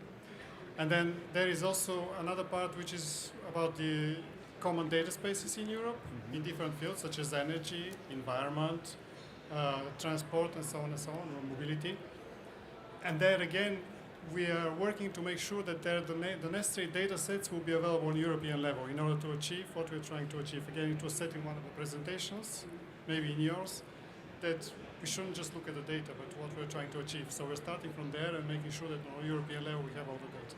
S11: And then there is also another part which is about the common data spaces in Europe in different fields, such as energy, environment, transport, and so on, or mobility. And there again, we are working to make sure that the necessary data sets will be available on European level in order to achieve what we're trying to achieve. Again, it was said in one of the presentations, maybe in yours, that we shouldn't just look at the data, but what we're trying to achieve. So we're starting from there and making sure that on European level we have all the data.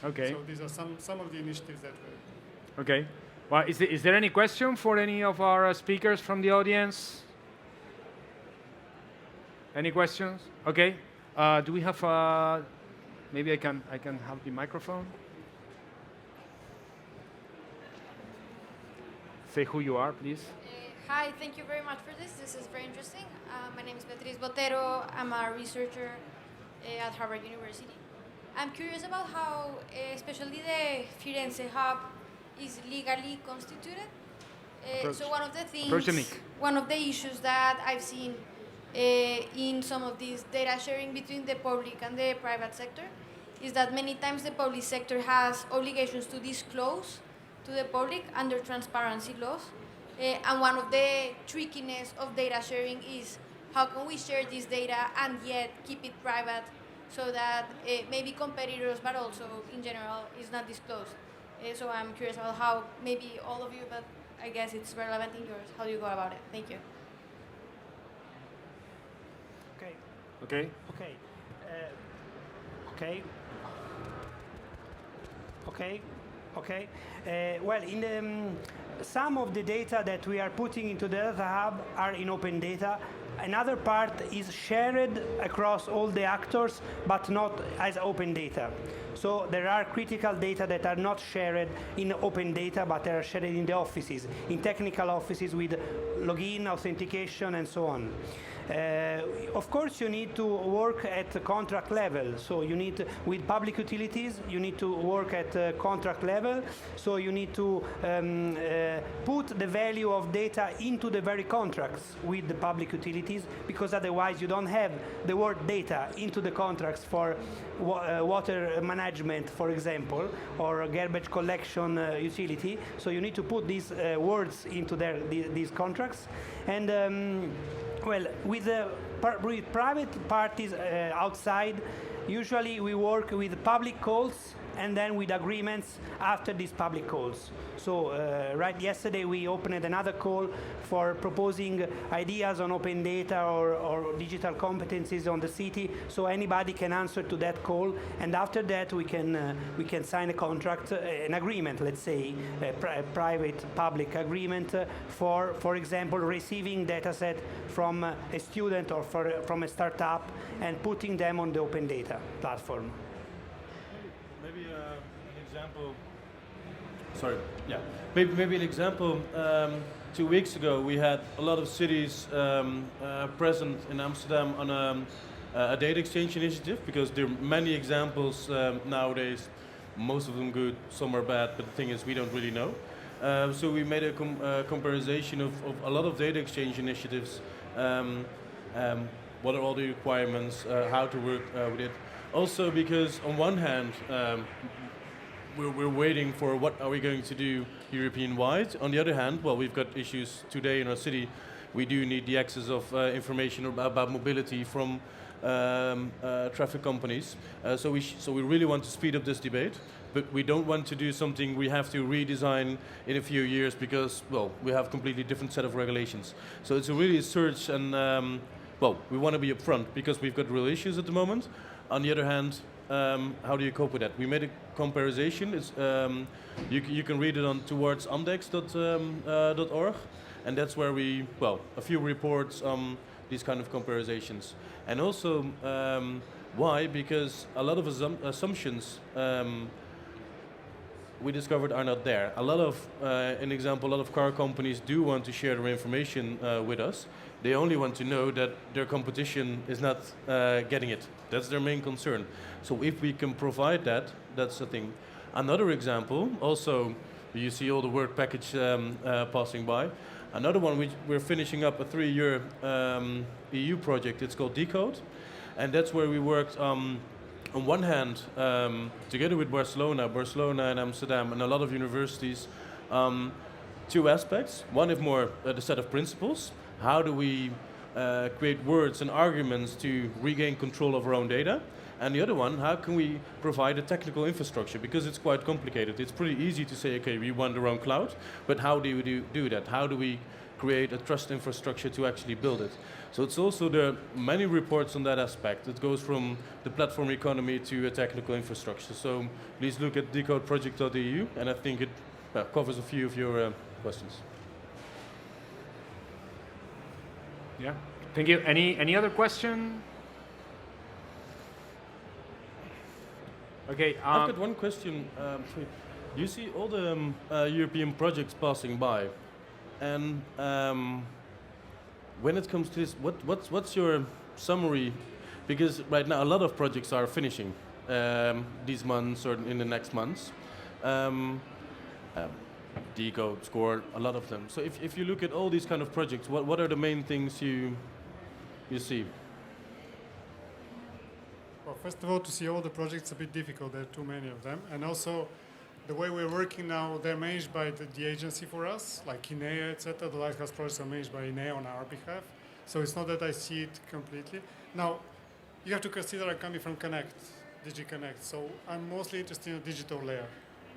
S1: Okay.
S11: So these are some of the initiatives that we're...
S1: Okay. Well, is there any question for any of our speakers from the audience? Any questions? Okay. Do we have... maybe I can have the microphone. Say who you are, please.
S12: Hi, thank you very much for this. This is very interesting. My name is Beatriz Botero. I'm a researcher at Harvard University. I'm curious about how, especially the Firenze hub, is legally constituted. So one of the issues that I've seen in some of these data sharing between the public and the private sector is that many times the public sector has obligations to disclose to the public under transparency laws. And one of the trickiness of data sharing is how can we share this data and yet keep it private so that maybe competitors, but also in general, is not disclosed. So I'm curious about how maybe all of you, but I guess it's relevant in yours. How do you go about it? Thank you.
S10: Okay.
S1: Okay.
S10: Okay. Okay. Okay. Okay. Well, in the, some of the data that we are putting into the data hub are in open data. Another part is shared across all the actors, but not as open data. So there are critical data that are not shared in open data, but are shared in the offices, in technical offices with login, authentication, and so on. Of course, you need to work at the contract level. So you need, with public utilities, you need to work at contract level. So you need to put the value of data into the very contracts with the public utilities, because otherwise you don't have the word data into the contracts for water management, for example, or garbage collection utility. So you need to put these words into these contracts. And well, with private parties outside, usually we work with public calls and then with agreements after these public calls. So right yesterday we opened another call for proposing ideas on open data or digital competencies on the city, so anybody can answer to that call, and after that we can sign a contract, an agreement, let's say, a private-public agreement for example, receiving data set from a student or from a startup and putting them on the open data platform.
S2: Maybe an example. Sorry. Yeah. Maybe an example. 2 weeks ago, we had a lot of cities present in Amsterdam on a data exchange initiative, because there are many examples nowadays. Most of them good, some are bad, but the thing is, we don't really know. So we made a comparison of a lot of data exchange initiatives. What are all the requirements? How to work with it? Also, because on one hand, we're waiting for what are we going to do European-wide. On the other hand, well, we've got issues today in our city. We do need the access of information about mobility from traffic companies. So we really want to speed up this debate, but we don't want to do something we have to redesign in a few years because, well, we have completely different set of regulations. So it's a really search and, well, we want to be upfront because we've got real issues at the moment. On the other hand, how do you cope with that? We made a comparison. It's, you can read it on towardsamdex.org, and that's where we, well, a few reports on these kind of comparisons. And also, why? Because a lot of assumptions we discovered are not there. A lot of, an example, a lot of car companies do want to share their information with us. They only want to know that their competition is not getting it. That's their main concern. So if we can provide that, that's the thing. Another example, also, you see all the word package passing by. Another one, we're finishing up a 3-year EU project. It's called Decode. And that's where we worked on one hand, together with Barcelona and Amsterdam and a lot of universities, 2 aspects. One is more the set of principles. How do we create words and arguments to regain control of our own data? And the other one, how can we provide a technical infrastructure? Because it's quite complicated. It's pretty easy to say, okay, we want our own cloud, but how do we do that? How do we create a trust infrastructure to actually build it? So it's also there are many reports on that aspect. It goes from the platform economy to a technical infrastructure. So please look at decodeproject.eu, and I think it covers a few of your questions.
S1: Yeah, thank you. Any other question? Okay.
S2: I've got one question. You see all the European projects passing by, and when it comes to this, what's your summary? Because right now a lot of projects are finishing these months or in the next months. Decode, Score, a lot of them. So if you look at all these kind of projects, what are the main things you see?
S11: Well, first of all, to see all the projects is a bit difficult. There are too many of them. And also, the way we're working now, they're managed by the agency for us, like INEA, etc. The Lighthouse projects are managed by INEA on our behalf. So it's not that I see it completely. Now, you have to consider I'm coming from Connect, DigiConnect. So I'm mostly interested in the digital layer.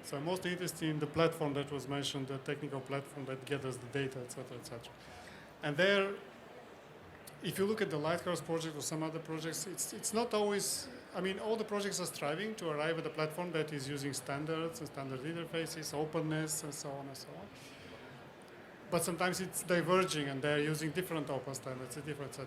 S11: So I'm mostly interested in the platform that was mentioned, the technical platform that gathers the data, etc., etc. And there, if you look at the Lighthouse project or some other projects, it's not always, I mean, all the projects are striving to arrive at a platform that is using standards and standard interfaces, openness, and so on and so on. But sometimes it's diverging, and they're using different open standards, etc.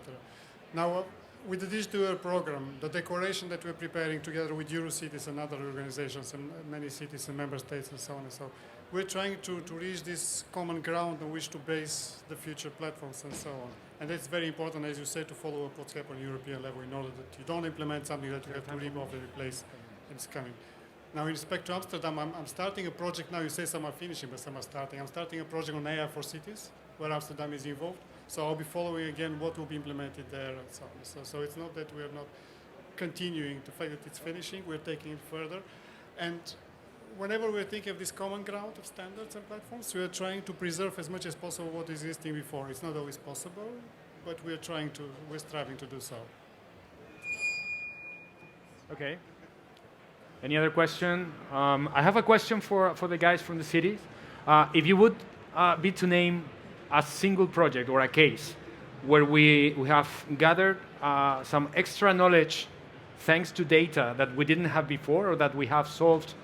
S11: Now, with the digital program, the declaration that we're preparing together with Eurocities and other organizations and many cities and member states and so on and so on, we're trying to reach this common ground on which to base the future platforms and so on. And it's very important, as you say, to follow up what's happening on European level in order that you don't implement something that you have to remove and replace, and it's coming. Now, in respect to Amsterdam, I'm starting a project now. You say some are finishing, but some are starting. I'm starting a project on AI for cities, where Amsterdam is involved. So I'll be following again what will be implemented there and so on. So it's not that we're not continuing the fact that it's finishing, we're taking it further. And whenever we're thinking of this common ground of standards and platforms, we're trying to preserve as much as possible what is existing before. It's not always possible, but we're striving to do so.
S1: Okay. Any other question? I have a question for the guys from the cities. If you would be to name a single project or a case where we have gathered some extra knowledge thanks to data that we didn't have before or that we have solved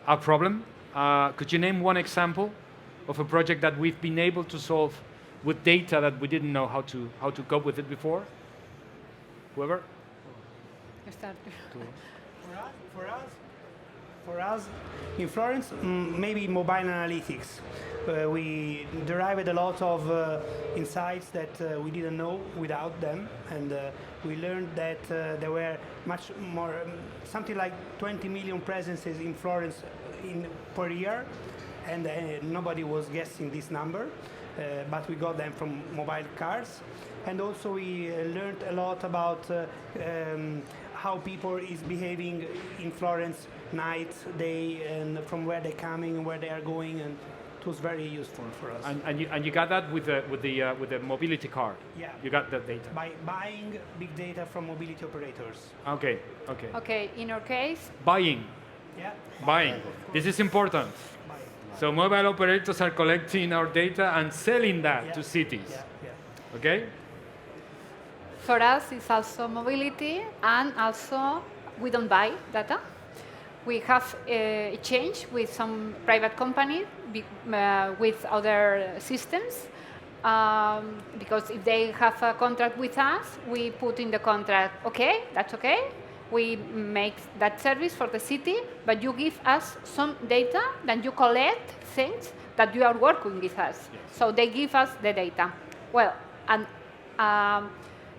S1: a problem, could you name one example of a project that we've been able to solve with data that we didn't know how to cope with it before? Whoever?
S10: For us, in Florence, maybe mobile analytics. We derived a lot of insights that we didn't know without them, and we learned that there were much more, something like 20 million presences in Florence per year, and nobody was guessing this number, but we got them from mobile cars. And also we learned a lot about how people is behaving in Florence night, day, and from where they're coming and where they are going, and it was very useful for us.
S1: And you got that with the mobility card.
S10: Yeah.
S1: You got that data.
S10: By buying big data from mobility operators.
S1: Okay.
S3: Okay. In our case.
S1: Buying.
S10: Yeah.
S1: Buying. This is important. So mobile operators are collecting our data and selling that to cities.
S10: Yeah.
S1: Okay.
S3: For us, it's also mobility, and also we don't buy data. We have a change with some private company with other systems, because if they have a contract with us, we put in the contract, okay, that's okay. We make that service for the city, but you give us some data, then you collect things that you are working with us. Yes. So they give us the data. Well, and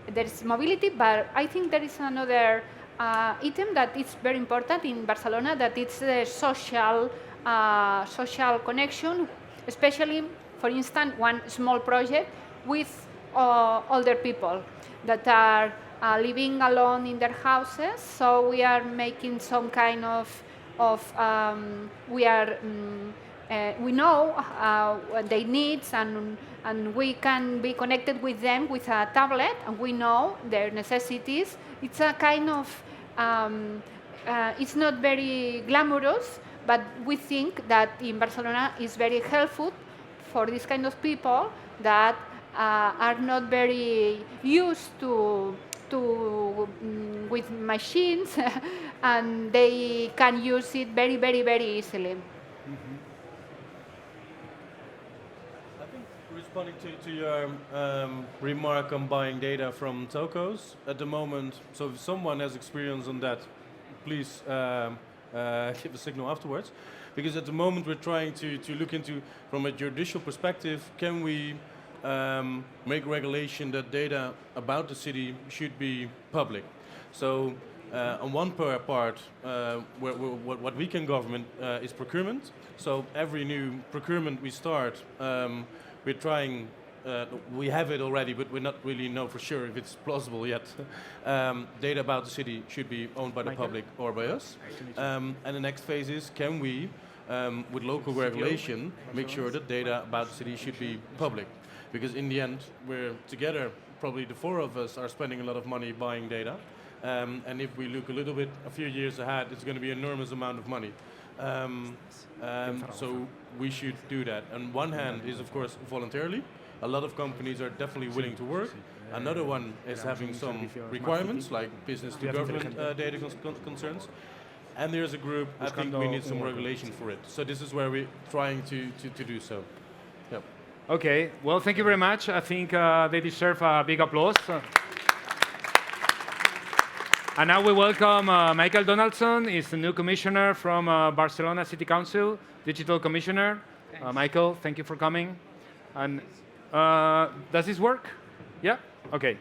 S3: there is mobility, but I think there is another item that is very important in Barcelona, that it's the social connection, especially, for instance, one small project with older people that are living alone in their houses. So we are making some kind of we know what they need, and we can be connected with them with a tablet, and we know their necessities. It's a kind of, it's not very glamorous, but we think that in Barcelona is very helpful for this kind of people that are not very used to with machines, and they can use it very, very, very easily.
S2: Mm-hmm. I think responding to your remark on buying data from telcos at the moment, so if someone has experience on that, please give a signal afterwards, because at the moment we're trying to look into, from a judicial perspective, can we make regulation that data about the city should be public. So on one part, what we can govern is procurement. So every new procurement we start, we're trying, we have it already, but we not really know for sure if it's plausible yet. Data about the city should be owned by the public or by us. And the next phase is, can we, with local regulation, make sure that data about the city should be public? Because in the end, we're together, probably the four of us are spending a lot of money buying data. And if we look a few years ahead, it's going to be an enormous amount of money. So we should do that. On one hand is, of course, voluntarily. A lot of companies are definitely willing to work. Another one is having some requirements, like business-to-government data concerns. And there's a group, I think we need some regulation for it. So this is where we're trying to do so. Yep.
S1: Okay, well, thank you very much. I think they deserve a big applause. And now we welcome Michael Donaldson. He's the new commissioner from Barcelona City Council, Digital Commissioner. Michael, thank you for coming. And does this work? Yeah? Okay.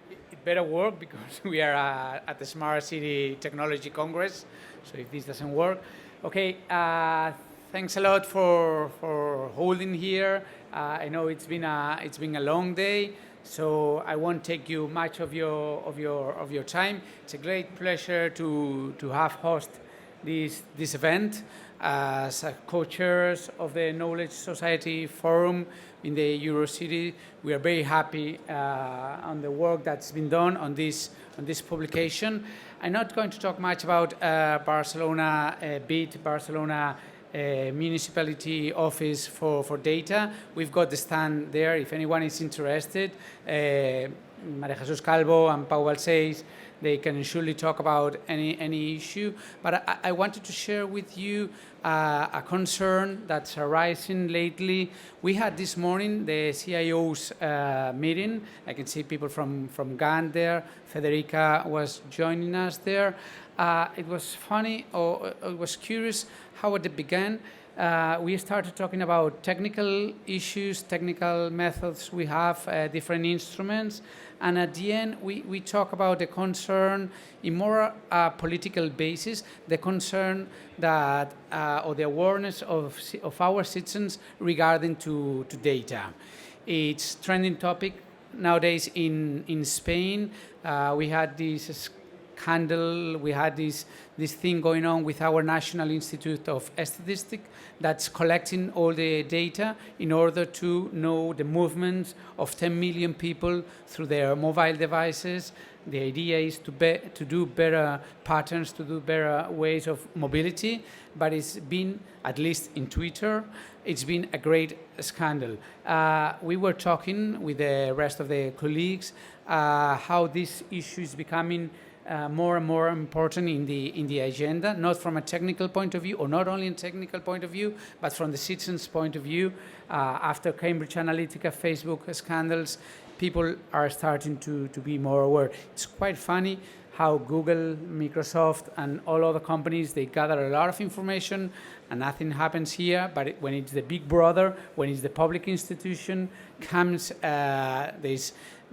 S13: It better work because we are at the Smart City Technology Congress. So if this doesn't work, okay. Thanks a lot for holding here. I know it's been a long day, so I won't take you much of your time. It's a great pleasure to have host this event. as co-chairs of the Knowledge Society Forum in the Eurocities, we are very happy on the work that's been done on this publication. I'm not going to talk much about Barcelona Barcelona Municipality Office for Data. We've got the stand there if anyone is interested. Maria Jesus Calvo and Pau Balcells, they can surely talk about any issue. But I wanted to share with you a concern that's arising lately. We had this morning the CIO's meeting. I can see people from GAN there. Federica was joining us there. It was funny, or it was curious how it began. We started talking about technical issues, technical methods. We have different instruments. And at the end, we talk about the concern in more political basis, the concern that, or the awareness of our citizens regarding to data. It's trending topic nowadays in Spain. We had this scandal, we had this thing going on with our National Institute of Statistics that's collecting all the data in order to know the movements of 10 million people through their mobile devices. The idea is to do better patterns, to do better ways of mobility, but it's been, at least in Twitter, it's been a great scandal. We were talking with the rest of the colleagues how this issue is becoming more and more important in the agenda, not from a technical point of view, or not only in technical point of view, but from the citizens' point of view. After Cambridge Analytica, Facebook scandals, people are starting to be more aware. It's quite funny how Google, Microsoft, and all other companies, they gather a lot of information and nothing happens here, but when it's the big brother, when it's the public institution, comes this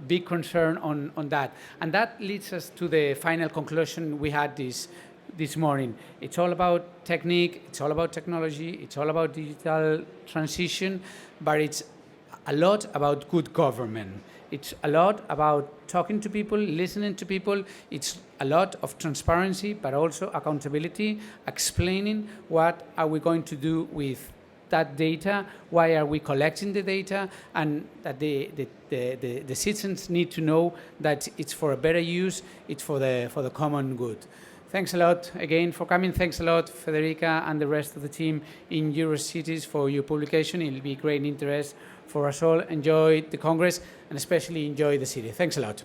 S13: big concern on that. And that leads us to the final conclusion we had this morning. It's all about technique, it's all about technology, it's all about digital transition, but it's a lot about good government. It's a lot about talking to people, listening to people. It's a lot of transparency, but also accountability, explaining what are we going to do with that data, why are we collecting the data, and that the citizens need to know that it's for a better use, it's for the common good. Thanks a lot again for coming. Thanks a lot, Federica and the rest of the team in Eurocities for your publication. It'll be great interest for us all. Enjoy the Congress and especially enjoy the city. Thanks a lot.